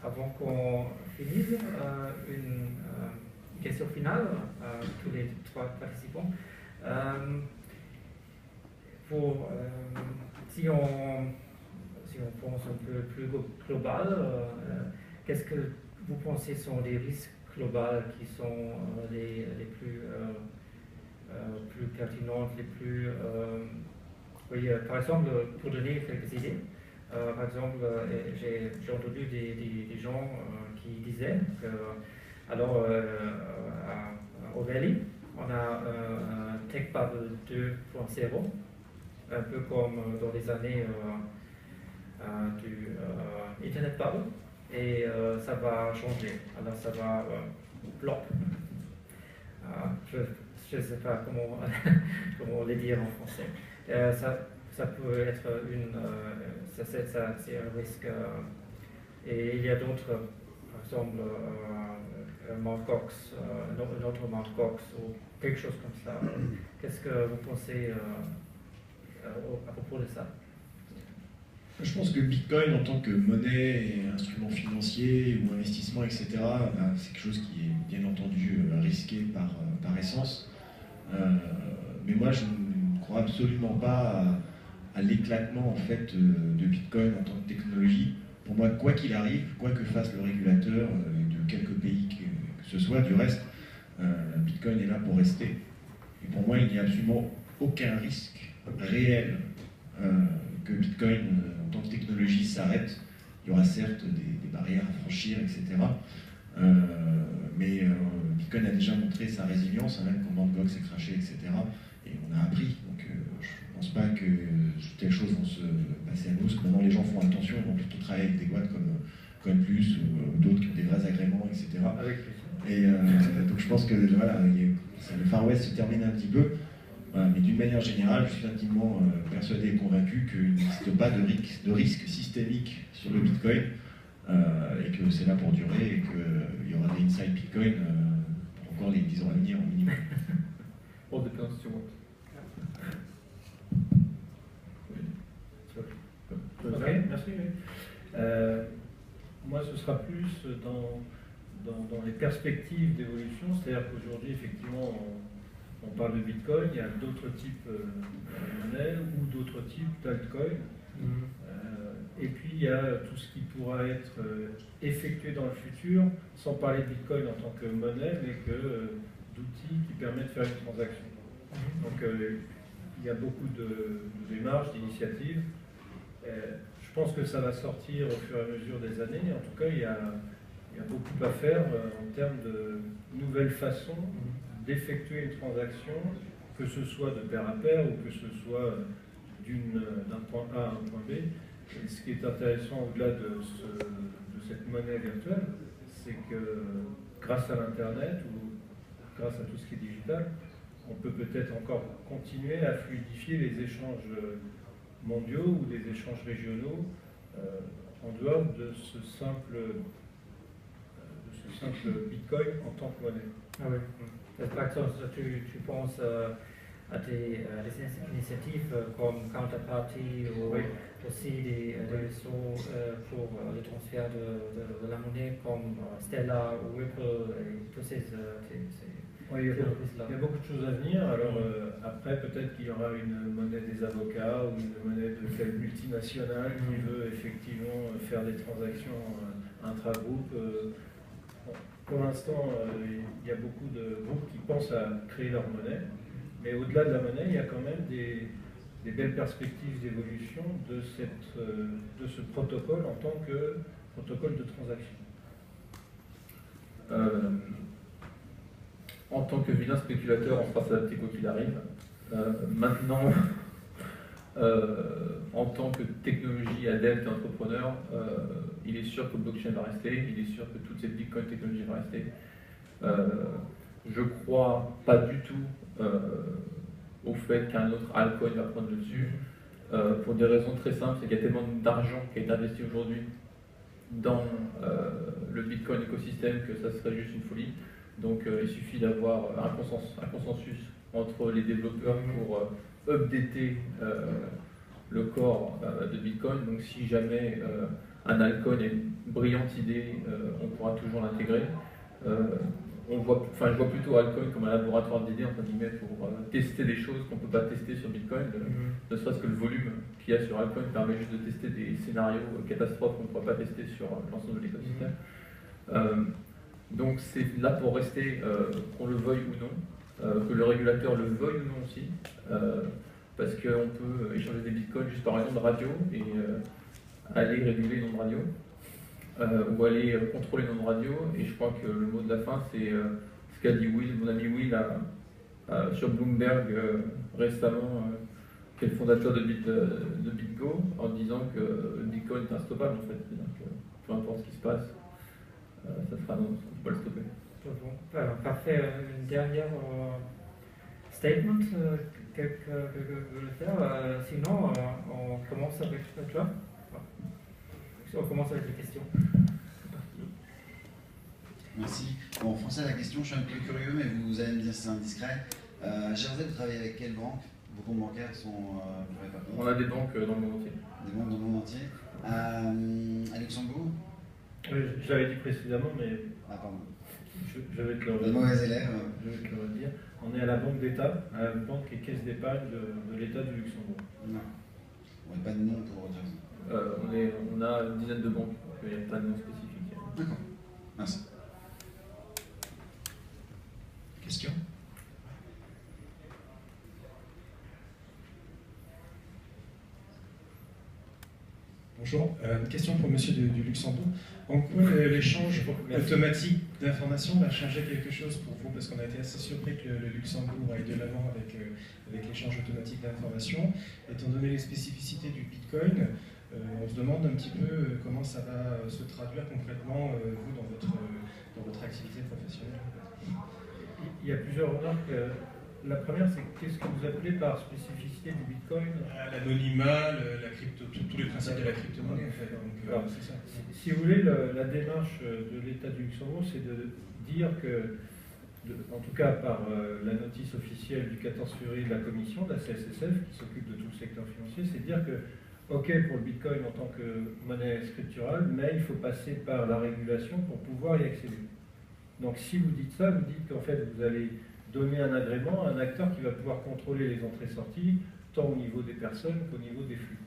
Avant qu'on finisse, une question finale à tous les trois participants. Si on pense un peu plus global, qu'est-ce que vous pensez sont les risques globaux qui sont les plus pertinents, les plus... par exemple, pour donner quelques idées, par exemple, j'ai entendu des gens qui disaient que, alors, à O'Reilly, on a un Tech Bubble 2.0. un peu comme dans les années du Internet Bubble, et ça va changer. Alors ça va plop. Je ne sais pas comment, comment le dire en français. Ça peut être c'est un risque. Et il y a d'autres, par exemple, Mt. Gox, un autre Mt. Gox ou quelque chose comme ça. Qu'est-ce que vous pensez à propos de ça? Je pense que Bitcoin en tant que monnaie et instrument financier ou investissement, etc., c'est quelque chose qui est bien entendu risqué par essence. Mais moi, je ne crois absolument pas à l'éclatement en fait, de Bitcoin en tant que technologie. Pour moi, quoi qu'il arrive, quoi que fasse le régulateur de quelques pays que ce soit, du reste, Bitcoin est là pour rester. Et pour moi, il n'y a absolument aucun risque réel que Bitcoin en tant que technologie s'arrête. Il y aura certes des barrières à franchir, etc. Mais Bitcoin a déjà montré sa résilience, même quand Mt. Gox s'est craché, etc. Et on a appris. Donc je ne pense pas que telles choses vont se passer à nous, parce que maintenant les gens font attention, ils vont plutôt travailler avec des boîtes comme CoinPlus ou d'autres qui ont des vrais agréments, etc. Et donc je pense que voilà, le Far West se termine un petit peu. Voilà, mais d'une manière générale, je suis intimement persuadé et convaincu qu'il n'existe pas de risque systémique sur le Bitcoin et que c'est là pour durer et qu'il y aura des inside Bitcoin pour encore les 10 ans à venir au minimum. All depends to what. Ok, merci. Moi, ce sera plus dans les perspectives d'évolution, c'est-à-dire qu'aujourd'hui, effectivement, on parle de Bitcoin, il y a d'autres types de monnaies ou d'autres types d'altcoins. Et puis il y a tout ce qui pourra être effectué dans le futur, sans parler de Bitcoin en tant que monnaie, mais d'outils qui permettent de faire une transaction. Donc il y a beaucoup de démarches, d'initiatives. Je pense que ça va sortir au fur et à mesure des années. En tout cas, il y a beaucoup à faire en termes de nouvelles façons d'effectuer une transaction, que ce soit de pair à pair ou que ce soit d'un point A à un point B. Et ce qui est intéressant au-delà de cette monnaie virtuelle, c'est que grâce à l'Internet ou grâce à tout ce qui est digital, on peut peut-être encore continuer à fluidifier les échanges mondiaux ou des échanges régionaux en dehors de ce simple Bitcoin en tant que monnaie. Ah oui. Par exemple, tu penses à des initiatives comme Counterparty ou aussi des solutions pour le transfert de la monnaie comme Stellar ou Ripple et tous ces oui, il y a beaucoup de choses à venir. Alors après, peut-être qu'il y aura une monnaie des avocats ou une monnaie de quelle multinationale qui veut effectivement faire des transactions intra-groupes. Pour l'instant, il y a beaucoup de groupes qui pensent à créer leur monnaie, mais au-delà de la monnaie, il y a quand même des belles perspectives d'évolution de ce protocole en tant que protocole de transaction. En tant que vilain spéculateur, on sera s'adapter quoi qu'il arrive. Maintenant, en tant que technologie adepte et entrepreneur, il est sûr que le blockchain va rester, il est sûr que toutes ces Bitcoin technologies vont rester. Je crois pas du tout au fait qu'un autre altcoin va prendre le dessus, pour des raisons très simples, c'est qu'il y a tellement d'argent qui est investi aujourd'hui dans le Bitcoin écosystème que ça serait juste une folie. Donc il suffit d'avoir un consensus entre les développeurs pour updater le corps de Bitcoin. Donc si jamais un altcoin est une brillante idée, on pourra toujours l'intégrer. Je vois plutôt altcoin comme un laboratoire d'idées entre guillemets pour tester des choses qu'on ne peut pas tester sur Bitcoin. Ne serait-ce que le volume qu'il y a sur altcoin permet juste de tester des scénarios catastrophes qu'on ne pourra pas tester sur l'ensemble de l'écosystème. Donc c'est là pour rester, qu'on le veuille ou non, que le régulateur le veuille ou non aussi, parce qu'on peut échanger des bitcoins juste par une onde radio et aller réguler une onde radio, ou aller contrôler une onde radio. Et je crois que le mot de la fin, c'est ce qu'a dit Will, mon ami Will, sur Bloomberg récemment, qui est le fondateur de BitGo, en disant que le Bitcoin est instoppable en fait. C'est-à-dire que peu importe ce qui se passe, ça sera non, on ne peut pas le stopper. Bon, alors, parfait. Une dernière statement que vous voulez faire. Sinon, on commence avec toi. On commence avec les questions. Merci. Bon, français, la question, je suis un peu curieux, mais vous allez me dire si c'est indiscret. Jersey, vous travaillez avec quelle banque? Vos comptes bancaires sont. Vous n'avez pas compte? On a des banques dans le monde entier. Des banques dans le monde entier. À Luxembourg? Je l'avais dit précédemment, mais Ah, pardon. je vais te le Le redire. mauvais élève. Je vais te le redire. On est à la Banque d'État, à la banque et caisse d'épargne de l'État du Luxembourg. Non. On n'a pas de nom pour Jersey. On a une dizaine de banques, donc il n'y a pas de nom spécifique. D'accord. Merci. Question? Bonjour, une question pour monsieur du Luxembourg. En quoi l'échange automatique d'informations va changer quelque chose pour vous? Parce qu'on a été assez surpris que le Luxembourg aille de l'avant avec l'échange automatique d'informations. Étant donné les spécificités du Bitcoin, on se demande un petit peu comment ça va se traduire concrètement, vous, dans votre activité professionnelle. Il y a plusieurs remarques. La première, c'est qu'est-ce que vous appelez par spécificité du Bitcoin? L'anonymat, la crypto, tous les principes de la crypto-monnaie, en fait. Donc, Alors, c'est ça. Si vous voulez, la démarche de l'État du Luxembourg, c'est de dire que, en tout cas par la notice officielle du 14 février de la Commission, de la CSSF, qui s'occupe de tout le secteur financier, c'est de dire que, OK pour le Bitcoin en tant que monnaie scripturale, mais il faut passer par la régulation pour pouvoir y accéder. Donc si vous dites ça, vous dites qu'en fait vous allez donner un agrément à un acteur qui va pouvoir contrôler les entrées-sorties, tant au niveau des personnes qu'au niveau des flux.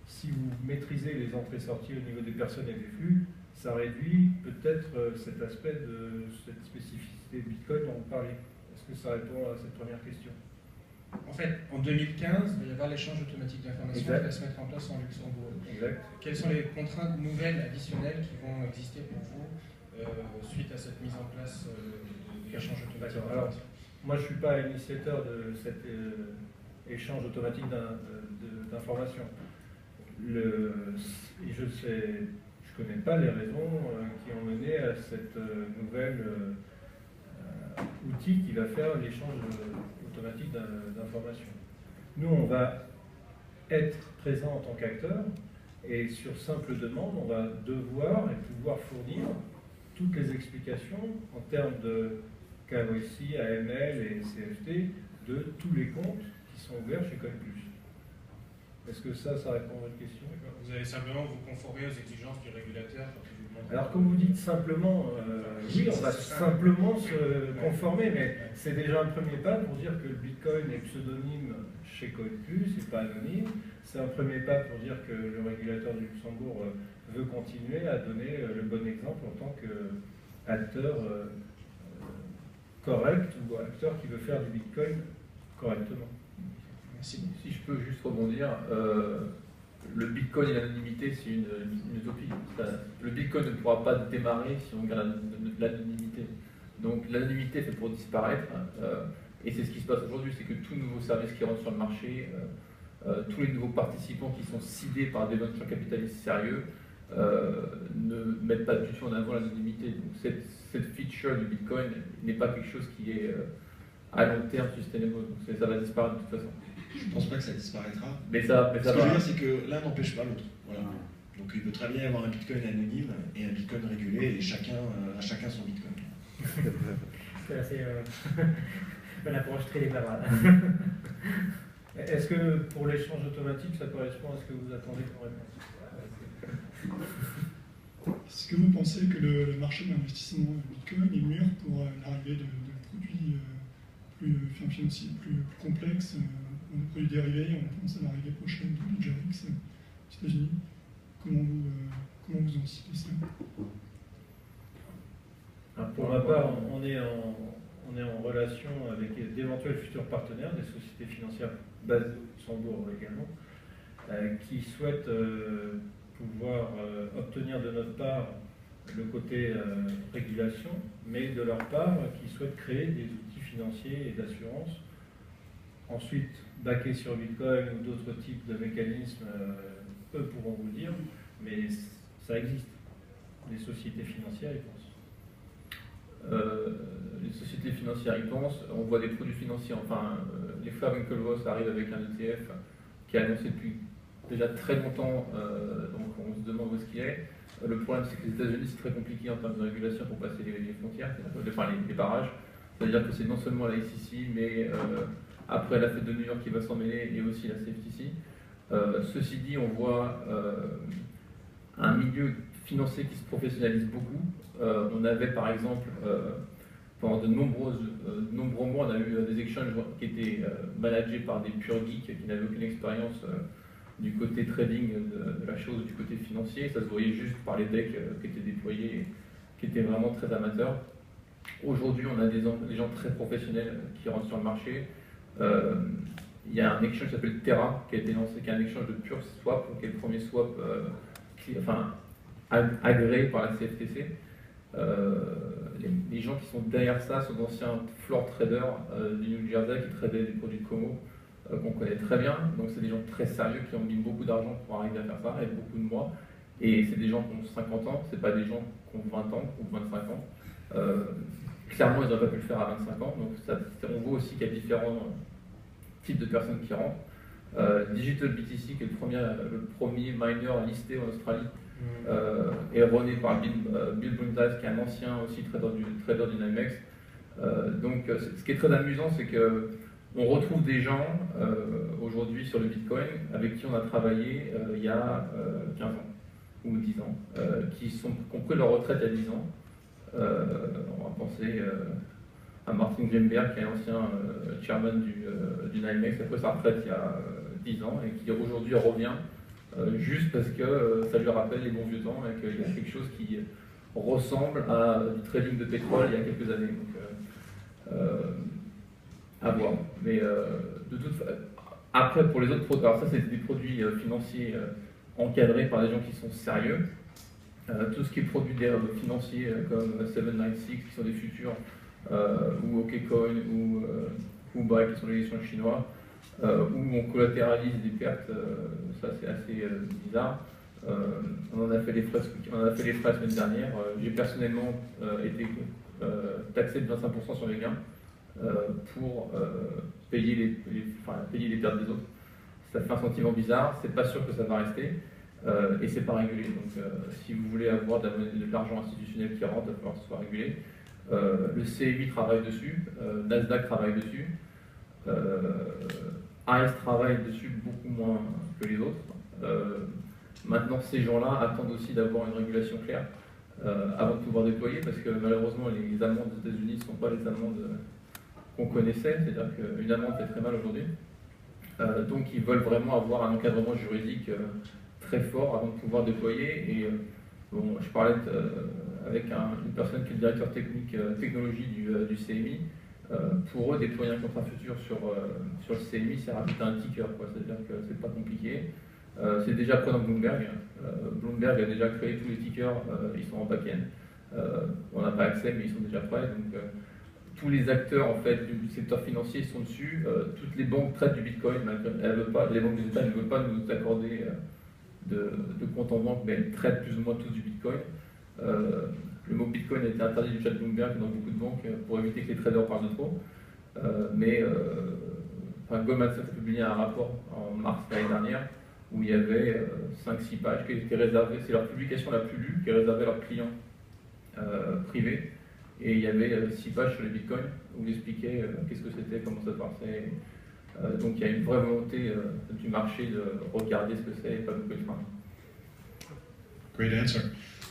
Si vous maîtrisez les entrées-sorties au niveau des personnes et des flux, ça réduit peut-être cet aspect de cette spécificité de Bitcoin dont vous parlez. Est-ce que ça répond à cette première question? En fait, en 2015, il va y avoir l'échange automatique d'informations qui va se mettre en place en Luxembourg. Exact. Quelles sont les contraintes nouvelles, additionnelles qui vont exister pour vous suite à cette mise en place de l'échange automatique d'informations? Moi, je ne suis pas initiateur de cet échange automatique d'informations. Je ne connais pas les raisons qui ont mené à cette nouvelle outil qui va faire l'échange automatique d'informations. Nous, on va être présent en tant qu'acteur et sur simple demande, on va devoir et pouvoir fournir toutes les explications en termes de KYC, AML et CFT de tous les comptes qui sont ouverts chez CoinPlus. Est-ce que ça répond à votre question? Vous allez simplement vous conformer aux exigences du régulateur quand il vous demande. Alors, comme vous dites simplement, oui, on va simplement se conformer, mais c'est déjà un premier pas pour dire que le Bitcoin est pseudonyme chez CoinPlus, c'est pas anonyme. C'est un premier pas pour dire que le régulateur du Luxembourg veut continuer à donner le bon exemple en tant qu'acteur correct ou acteur qui veut faire du Bitcoin correctement. Si je peux juste rebondir, le Bitcoin et l'anonymité, c'est une utopie. Le Bitcoin ne pourra pas démarrer si on garde l'anonymité. Donc l'anonymité fait pour disparaître, et c'est ce qui se passe aujourd'hui, c'est que tout nouveau service qui rentre sur le marché, tous les nouveaux participants qui sont ciblés par des venture capitalistes sérieux ne mettent pas du tout en avant l'anonymité. Donc cette feature du Bitcoin n'est pas quelque chose qui est à long terme sustainable. Donc ça va disparaître de toute façon. Je ne pense pas que ça disparaîtra. Mais ça Ce que je veux dire, c'est que l'un n'empêche pas l'autre. Voilà. Donc il peut très bien y avoir un Bitcoin anonyme et un Bitcoin régulé, et chacun son Bitcoin. C'est assez une approche très libérale. Est-ce que pour l'échange automatique, ça correspond à ce que vous attendez comme réponse? Est-ce que vous pensez que le marché d'investissement Bitcoin est mûr pour l'arrivée de produits financiers plus complexes, de produits dérivés? On pense à l'arrivée prochaine de Ledger-X aux États-Unis. Comment vous anticipez ça? Alors pour ma part, on est en relation avec d'éventuels futurs partenaires, des sociétés financières basées au Luxembourg également, qui souhaitent pouvoir obtenir de notre part le côté régulation, mais de leur part qui souhaitent créer des outils financiers et d'assurance ensuite baquer sur Bitcoin ou d'autres types de mécanismes, peu pourront vous le dire, mais ça existe. Les sociétés financières y pensent. Les sociétés financières y pensent. On voit des produits financiers, enfin, les frères Winklevoss arrivent avec un ETF qui est annoncé depuis déjà très longtemps, donc on se demande où est-ce qu'il est. Le problème, c'est que les États-Unis, c'est très compliqué en termes de régulation pour passer les frontières, enfin les barrages. C'est-à-dire que c'est non seulement la SEC, mais après la fête de New York qui va s'en mêler, et aussi la CFTC. Ceci dit, on voit un milieu financier qui se professionnalise beaucoup. On avait par exemple, pendant de nombreux mois, on a eu des exchanges qui étaient managés par des purs geeks qui n'avaient aucune expérience du côté trading de la chose, du côté financier. Ça se voyait juste par les decks qui étaient déployés, qui étaient vraiment très amateurs. Aujourd'hui, on a des gens très professionnels qui rentrent sur le marché. Il y a un exchange qui s'appelle Terra qui a été lancé, qui est un exchange de pure swap, qui est le premier swap agréé par la CFTC. Les gens qui sont derrière ça sont d'anciens floor traders du New Jersey qui tradaient des produits de Como qu'on connaît très bien. Donc c'est des gens très sérieux qui ont mis beaucoup d'argent pour arriver à faire ça, avec beaucoup de mois. Et c'est des gens qui ont 50 ans, c'est pas des gens qui ont 20 ans ou 25 ans. Clairement, ils n'auraient pas pu le faire à 25 ans. Donc on voit aussi qu'il y a différents types de personnes qui rentrent. Digital BTC, qui est le premier miner listé en Australie, est rené par Bill Brundage, qui est un ancien aussi trader du NYMEX. Donc ce qui est très amusant, c'est que on retrouve des gens aujourd'hui sur le Bitcoin avec qui on a travaillé il y a 15 ans ou 10 ans, qui ont pris leur retraite à 10 ans. On va penser à Martin Greenberg, qui est ancien chairman du NYMEX après sa retraite il y a 10 ans et qui aujourd'hui revient juste parce que ça lui rappelle les bons vieux temps et qu'il y a quelque chose qui ressemble à du trading de pétrole il y a quelques années. Donc, à voir. Mais de toute façon, après pour les autres produits, alors ça c'est des produits financiers encadrés par des gens qui sont sérieux. Tout ce qui est produits financiers comme 796 qui sont des futurs, ou OKCoin ou Buy qui sont les échanges chinois, où on collatéralise des pertes, ça c'est assez bizarre. On en a fait les frais la semaine dernière. J'ai personnellement été taxé de 25% sur les gains pour payer les pertes des autres. Ça fait un sentiment bizarre, c'est pas sûr que ça va rester. Et c'est pas régulé. Donc, si vous voulez avoir de l'argent institutionnel qui rentre, il va falloir que ce soit régulé. Le CMI travaille dessus, Nasdaq travaille dessus, AS travaille dessus beaucoup moins que les autres. Maintenant, ces gens-là attendent aussi d'avoir une régulation claire avant de pouvoir déployer, parce que malheureusement, les amendes des États-Unis ne sont pas les amendes qu'on connaissait, c'est-à-dire qu'une amende fait très mal aujourd'hui. Donc, ils veulent vraiment avoir un encadrement juridique très fort avant de pouvoir déployer. Et bon, je parlais avec une personne qui est le directeur technologie du CMI. Pour eux, déployer un contrat futur sur le CMI, c'est rajouter un ticker, c'est-à-dire que c'est pas compliqué. C'est déjà prêt dans Bloomberg. Bloomberg a déjà créé tous les tickers, ils sont en back-end. On n'a pas accès, mais ils sont déjà prêts. Donc, tous les acteurs en fait du secteur financier sont dessus. Toutes les banques traitent du Bitcoin, elles veulent pas, les banques des États ne veulent pas nous accorder de compte en banque, mais elles traitent plus ou moins tous du Bitcoin. Le mot Bitcoin a été interdit du chat de Bloomberg dans beaucoup de banques pour éviter que les traders parlent de trop. Goldman Sachs a publié un rapport en mars l'année dernière où il y avait 5-6 pages qui étaient réservées, c'est leur publication la plus lue, qui est réservée à leurs clients privés. Et il y avait 6 pages sur les bitcoins où il expliquait qu'est-ce que c'était, comment ça passait. Donc il y a une vraie volonté du marché de regarder ce que c'est et pas beaucoup de frein. Great answer.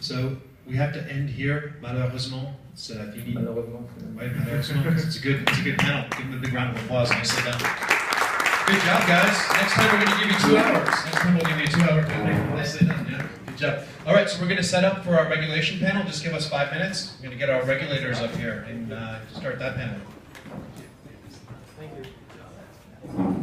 So we have to end here. Malheureusement, c'est fini. Malheureusement. Ouais, malheureusement. It's a good panel. Give them a big round of applause. Nicely done. Good job, guys. Next time we're going to give you 2 hours. Next time we'll give you a 2-hour panel. Nicely done. Yeah. Good job. All right, so we're going to set up for our regulation panel. Just give us 5 minutes. We're going to get our regulators up here and start that panel. Thank you.